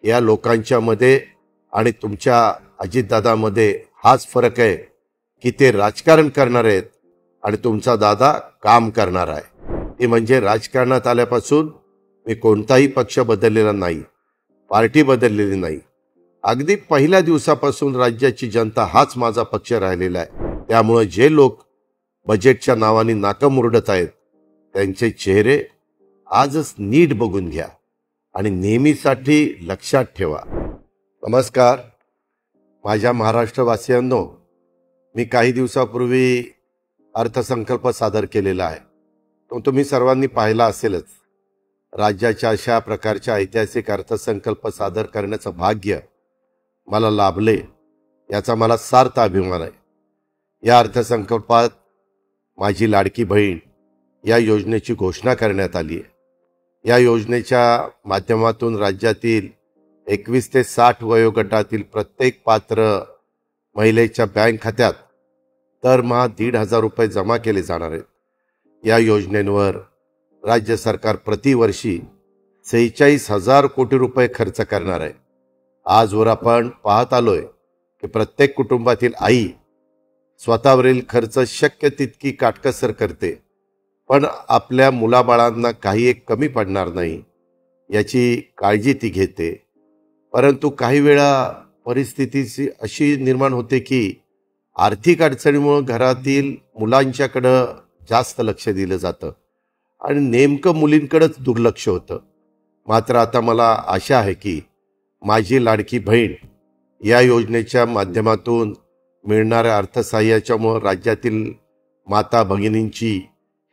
या लोकांच्या मध्ये आणि तुमच्या अजितदादामध्ये हाच फरक आहे की ते राजकारण करणार आहेत आणि तुमचा दादा काम करणार आहे। ते म्हणजे राजकारणात आल्यापासून मी कोणताही पक्ष बदललेला नाही, पार्टी बदललेली नाही। अगदी पहिल्या दिवसापासून राज्याची जनता हाच माझा पक्ष राहिलेला आहे। त्यामुळे जे लोक बजेटच्या नावाने नाकं मुरडत आहेत त्यांचे चेहरे आजच नीट बघून घ्या आणि नेहमीसाठी लक्षात ठेवा। नमस्कार माझ्या महाराष्ट्रवासियांनो, मी काही दिवसापूर्वी अर्थसंकल्प सादर केलेला आहे। तो तुम्ही सर्वांनी पाहिला असेलच। राज्याच्या अशा प्रकारच्या ऐतिहासिक अर्थसंकल्प सादर करण्याचं भाग्य मला लाभले याचा मला सार्थ अभिमान आहे। या अर्थसंकल्पात माझी लाडकी बहीण या योजनेची घोषणा करण्यात आली आहे। या योजनेच्या माध्यमातून राज्यातील 21 ते 60 वयोगटातील प्रत्येक पात्र महिलेच्या बँक खात्यात दरमहा 1,500 रुपये जमा केले जाणार आहेत। या योजनेवर राज्य सरकार प्रतिवर्षी 46,000 कोटी रुपये खर्च करणार आहे। आजवर आपण पाहत आलोय की प्रत्येक कुटुंबातील आई स्वतःवरील खर्च शक्य तितकी काटकसर करते, पण आपल्या मुलाबाळांना काही एक कमी पडणार नाही याची काळजी ती घेते। परंतु काही वेळा परिस्थिती अशी निर्माण होते की आर्थिक अडचणीमुळे घरातील मुलांच्याकडे जास्त लक्ष दिलं जातं आणि नेमकं मुलींकडेच दुर्लक्ष होतं। मात्र आता मला आशा आहे की माझी लाडकी बहीण या योजनेच्या माध्यमातून मिळणाऱ्या अर्थसहाय्याच्यामुळे राज्यातील माता भगिनींची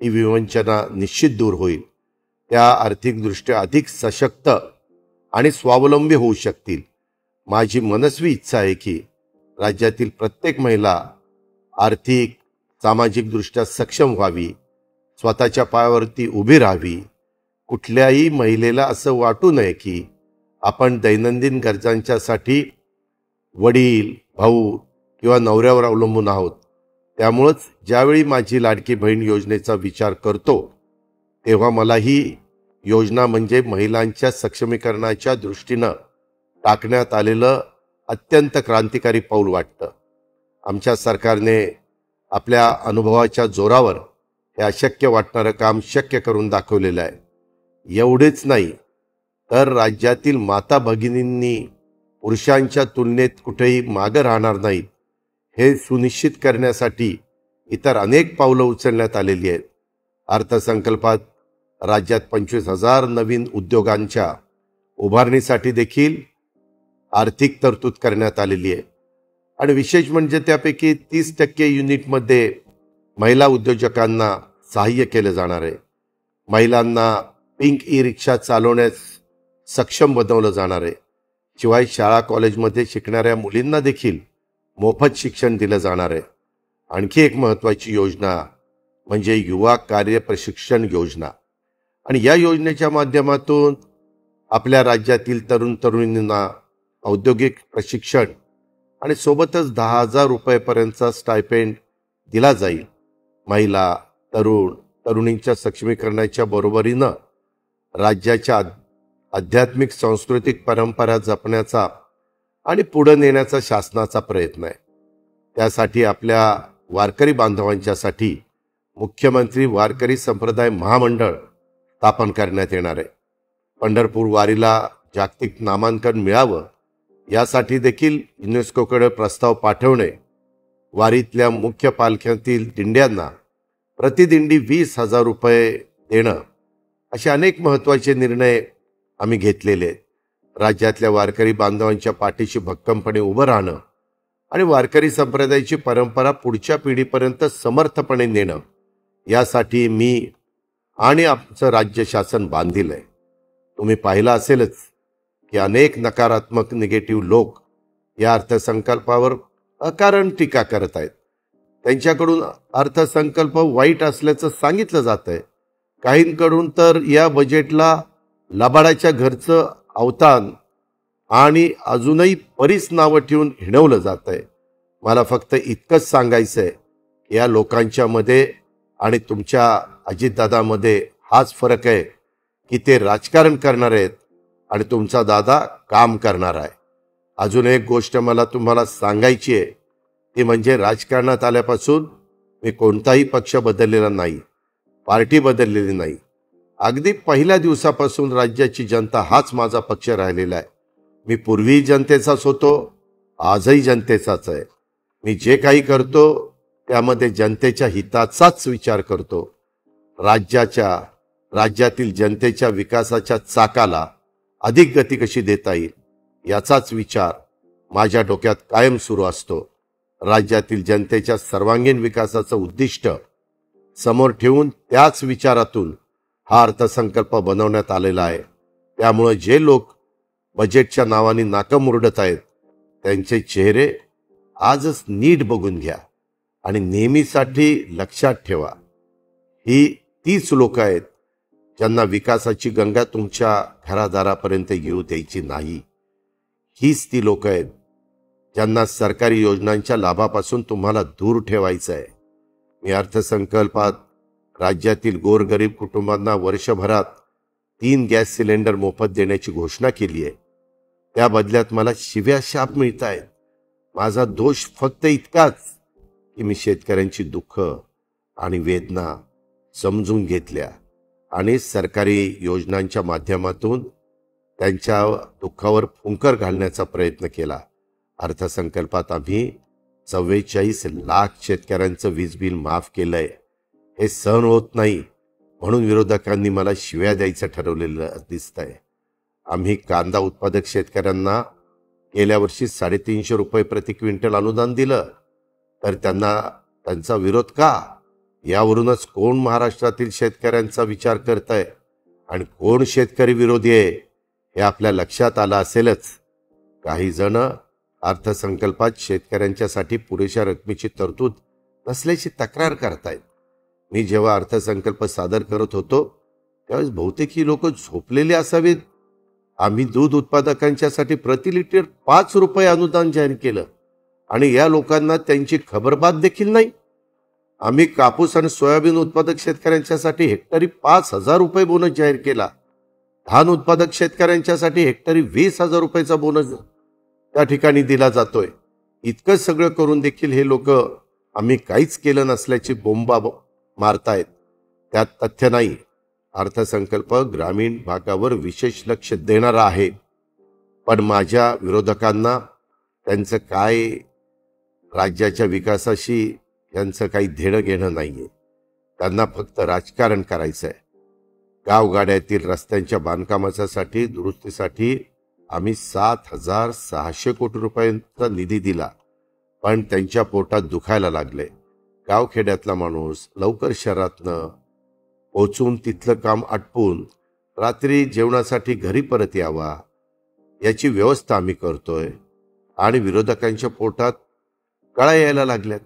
ही विवंचना निश्चित दूर होईल। त्या आर्थिकदृष्ट्या अधिक सशक्त आणि स्वावलंबी होऊ शकतील। माझी मनस्वी इच्छा आहे की राज्यातील प्रत्येक महिला आर्थिक सामाजिकदृष्ट्या सक्षम व्हावी, स्वतःच्या पायावरती उभी राहावी। कुठल्याही महिलेला असं वाटू नये की आपण दैनंदिन गरजांच्यासाठी वडील, भाऊ किंवा नवऱ्यावर अवलंबून आहोत। त्यामुळेच ज्यावेळी माझी लाडकी बहीण योजनेचा विचार करतो तेव्हा मला ही योजना म्हणजे महिलांच्या सक्षमीकरणाच्या दृष्टीनं टाकण्यात आलेलं अत्यंत क्रांतिकारी पाऊल वाटतं। आमच्या सरकारने आपल्या अनुभवाच्या जोरावर हे अशक्य वाटणारं काम शक्य करून दाखवलेलं आहे। एवढेच नाही तर राज्यातील माता भगिनींनी पुरुषांच्या तुलनेत कुठेही मागे राहणार नाहीत हे सुनिश्चित करण्यासाठी इतर अनेक पावलं उचलण्यात आलेली आहेत। अर्थसंकल्पात राज्यात 25,000 नवीन उद्योगांच्या उभारणीसाठी देखील आर्थिक तरतूद करण्यात आलेली आहे आणि विशेष म्हणजे त्यापैकी 30% युनिटमध्ये महिला उद्योजकांना सहाय्य केले जाणार आहे। महिलांना पिंक ई रिक्षा चालवण्यास सक्षम बनवलं जाणार आहे। शिवाय शाळा कॉलेजमध्ये शिकणाऱ्या मुलींना देखील मोफत शिक्षण दिलं जाणार आहे। आणखी एक महत्त्वाची योजना म्हणजे युवा कार्य प्रशिक्षण योजना आणि या योजनेच्या माध्यमातून आपल्या राज्यातील तरुण तरुणींना औद्योगिक प्रशिक्षण आणि सोबतच 10,000 रुपयेपर्यंतचा स्टायपेंड दिला जाईल। महिला, तरुण, तरुणींच्या सक्षमीकरणाच्या बरोबरीनं राज्याच्या आध्यात्मिक सांस्कृतिक परंपरा जपण्याचा आणि पुढे नेण्याचा शासनाचा प्रयत्न आहे। त्यासाठी आपल्या वारकरी बांधवांच्यासाठी मुख्यमंत्री वारकरी संप्रदाय महामंडळ स्थापन करण्यात येणार आहे। पंढरपूर वारीला जागतिक नामांकन मिळावं यासाठी देखील युनेस्कोकडे प्रस्ताव पाठवणे, वारीतल्या मुख्य पालख्यातील दिंड्यांना प्रतिदिंडी 20,000 रुपये देणं असे अनेक महत्त्वाचे निर्णय आम्ही घेतलेले आहेत। राज्यातल्या वारकरी बांधवांच्या पाठीशी भक्कमपणे उभं राहणं आणि वारकरी संप्रदायाची परंपरा पुढच्या पिढीपर्यंत समर्थपणे नेणं यासाठी मी आणि आमचं राज्य शासन बांधील आहे। तुम्ही पाहिलं असेलच की अनेक नकारात्मक निगेटिव्ह लोक या अर्थसंकल्पावर अकारण टीका करत आहेत। त्यांच्याकडून अर्थसंकल्प वाईट असल्याचं सांगितलं जात आहे। काहींकडून तर या बजेटला लबाडाच्या घरचं अवतान आणि अजूनही बरीच नावं ठेवून हिणवलं जात आहे। मला फक्त इतकंच सांगायचं आहे की या लोकांच्या मध्ये आणि तुमच्या अजितदादामध्ये हाच फरक आहे की ते राजकारण करणार आहेत आणि तुमचा दादा काम करणार आहे. अजून एक गोष्ट मला तुम्हाला सांगायची आहे, ती म्हणजे राजकारणात आल्यापासून मी कोणताही पक्ष बदललेला नाही, पार्टी बदललेली नाही. अगदी पहिल्या दिवसापासून राज्याची जनता हाच माझा पक्ष राहिलेला आहे. मी पूर्वी जनतेचाच होतो, आजही जनतेचाच आहे. मी जे काही करतो त्यामध्ये जनतेच्या हिताचाच विचार करतो. राज्यातील जनतेच्या विकासाच्या चाकाला अधिक गती कशी देता येईल याचाच विचार माझ्या डोक्यात कायम सुरू असतो. राज्यातील जनतेच्या सर्वांगीण विकासाचं उद्दिष्ट समोर ठेवून त्याच विचारातून हा अर्थसंकल्प बनवण्यात आलेला आहे. त्यामुळे जे लोक बजेटच्या नावाने नाकं मुरडत आहेत त्यांचे चेहरे आजच नीट बघून घ्या आणि नेहमीसाठी लक्षात ठेवा. ही तीच लोक आहेत ज्यांना विकासाची गंगा तुमच्या घरादारापर्यंत येऊ द्यायची नाही. हीच ती लोक आहेत ज्यांना सरकारी योजनांच्या लाभापासून तुम्हाला दूर ठेवायचं आहे. मी अर्थसंकल्पात राज्यातील गोरगरीब कुटुंबांना वर्षभरात 3 गॅस सिलेंडर मोफत देण्याची घोषणा केली आहे. त्या बदल्यात मला शिव्या शाप मिळत आहेत. माझा दोष फक्त इतकाच की मी शेतकऱ्यांची दुःख आणि वेदना समजून घेतल्या आणि सरकारी योजनांच्या माध्यमातून त्यांच्या दुःखावर फुंकर घालण्याचा प्रयत्न केला. अर्थसंकल्पात आम्ही 44 लाख शेतकऱ्यांचं वीज बिल माफ केलंय. हे सहन होत नाही म्हणून विरोधकांनी मला शिव्या द्यायचं ठरवलेलं दिसतंय. आम्ही कांदा उत्पादक शेतकऱ्यांना गेल्या वर्षी 350 रुपये प्रति क्विंटल अनुदान दिलं, तर त्यांचा विरोध का? यावरूनच कोण महाराष्ट्रातील शेतकऱ्यांचा विचार करतंय आणि कोण शेतकरी विरोधी आहे हे आपल्या लक्षात आलं असेलच. काही जण अर्थसंकल्पात शेतकऱ्यांच्यासाठी पुरेशा रकमेची तरतूद नसल्याची तक्रार करतायत. मी जेव्हा अर्थसंकल्प सादर करत होतो त्यावेळेस बहुतेक ही लोक झोपलेले असावेत. आम्ही दूध उत्पादकांच्यासाठी प्रति लिटर 5 रुपये अनुदान जाहीर केलं आणि या लोकांना त्यांची खबरबात देखील नाही. आम्ही कापूस आणि सोयाबीन उत्पादक शेतकऱ्यांच्यासाठी हेक्टरी 5,000 रुपये बोनस जाहीर केला. धान उत्पादक शेतकऱ्यांच्यासाठी हेक्टरी 20,000 रुपयाचा बोनस त्या ठिकाणी दिला जातोय. इतकं सगळं करून देखील हे लोक आम्ही काहीच केलं नसल्याची बोंबा मारतायत. त्यात तथ्य नाही. अर्थसंकल्प ग्रामीण भागावर विशेष लक्ष देणारा आहे, पण माझ्या विरोधकांना त्यांचं काय राज्याच्या विकासाशी यांचं काही देणं घेणं नाहीये. त्यांना फक्त राजकारण करायचं आहे. गावगाड्यातील रस्त्यांच्या बांधकामासाठी दुरुस्तीसाठी आम्ही 7,600 कोटी रुपयांचा निधी दिला, पण त्यांच्या पोटात दुखायला लागले. गावखेड्यातला माणूस लवकर शहरातनं पोचून तिथलं काम आटपून रात्री जेवणासाठी घरी परत यावा याची व्यवस्था आम्ही करतोय आणि विरोधकांच्या पोटात कळा यायला लागल्यात.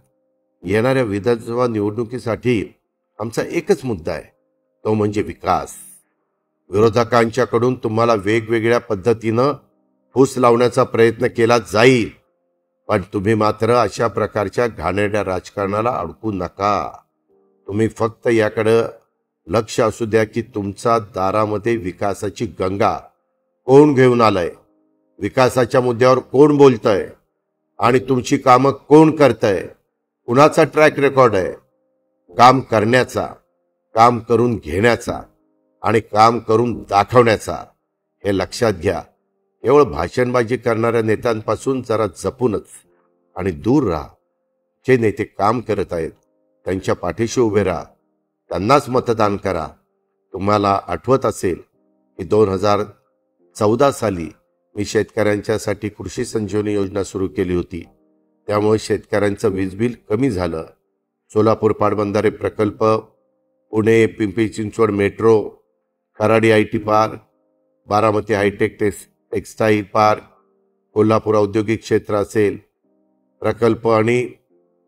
येणाऱ्या विधानसभा निवडणुकीसाठी आमचा एकच मुद्दा आहे, तो म्हणजे विकास. विरोधकांच्याकडून तुम्हाला वेगवेगळ्या पद्धतीनं फूस लावण्याचा प्रयत्न केला जाईल, पण तुम्ही मात्र अशा प्रकारच्या घाणेरड्या राजकारणाला अडकू नका. तुम्ही फक्त याकडं लक्ष असू द्या की तुमच्या दारामध्ये विकासाची गंगा कोण घेऊन आलंय, विकासाच्या मुद्द्यावर कोण बोलतंय आणि तुमची कामं कोण करतंय, कुणाचा ट्रॅक रेकॉर्ड आहे काम करण्याचा, काम करून घेण्याचा आणि काम करून दाखवण्याचा. हे लक्षात घ्या. केवळ भाषणबाजी करणाऱ्या नेत्यांपासून जरा जपूनच आणि दूर राहा. जे नेते काम करत आहेत त्यांच्या पाठीशी उभे राहा, त्यांनाच मतदान करा. तुम्हाला आठवत असेल की 2014 साली मी शेतकऱ्यांच्यासाठी कृषी संजीवनी योजना सुरू केली होती. त्यामुळे शेतकऱ्यांचं वीज बिल कमी झालं. सोलापूर पाटबंधारे प्रकल्प, Pune Pimpri Chinchwad metro, Kharadi IT park, Baramati hitech textile park, Kolhapur औद्योगिक क्षेत्र असेल प्रकल्प आणि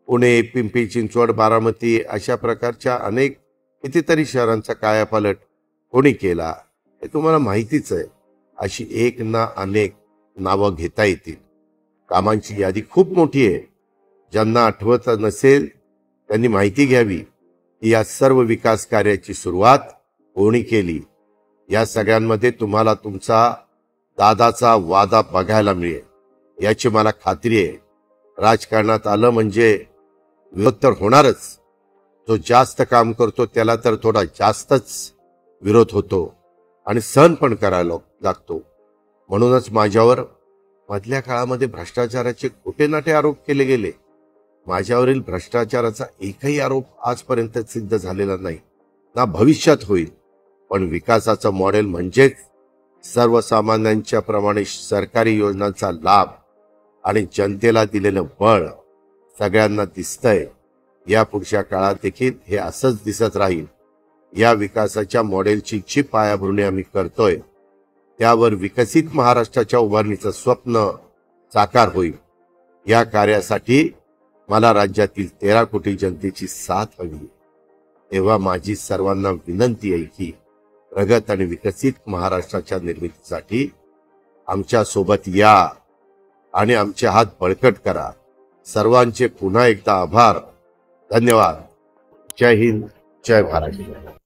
पुणे पिंपरी चिंचवड बारामती अशा प्रकारच्या अनेक कितीतरी शहरांचा कायापालट कोणी केला हे तुम्हाला माहितीच आहे. अशी एक ना अनेक नावं घेता येतील. कामांची यादी खूप मोठी आहे. ज्यांना आठवत नसेल त्यांनी माहिती घ्यावी की या सर्व विकास कार्याची सुरुवात कोणी केली. या सगळ्यांमध्ये तुम्हाला तुमचा दादाचा वादा बघायला मिळेल याची मला खात्री आहे. राजकारणात आलं म्हणजे विरोध तर होणारच. जो जास्त काम करतो त्याला तर थोडा जास्तच विरोध होतो आणि सहन पण करायला लागतो. म्हणूनच माझ्यावर मधल्या काळामध्ये भ्रष्टाचाराचे खोटे नाटे आरोप केले गेले. माझ्यावरील भ्रष्टाचाराचा एकही आरोप आजपर्यंत सिद्ध झालेला नाही, ना भविष्यात होईल. पण विकासाचं मॉडेल म्हणजेच सर्वसामान्यांच्या प्रमाणे सरकारी योजनांचा लाभ आणि जनतेला दिलेलं बळ सगळ्यांना दिसतंय. या पुढच्या काळात देखील हे असंच दिसत राहील. या विकासाच्या मॉडेलची जी पायाभरणी आम्ही करतोय त्यावर विकसित महाराष्ट्राच्या उभारणीचं स्वप्न साकार होईल. या कार्यासाठी मला राज्यातील 13 कोटी जनतेची साथ हवी. तेव्हा माझी सर्वांना विनंती आहे की प्रगत आणि विकसित महाराष्ट्राच्या निर्मितीसाठी आमच्या सोबत या आणि आमचे हात बळकट करा. सर्वांचे पुन्हा एकदा आभार. धन्यवाद. जय हिंद, जय भारत.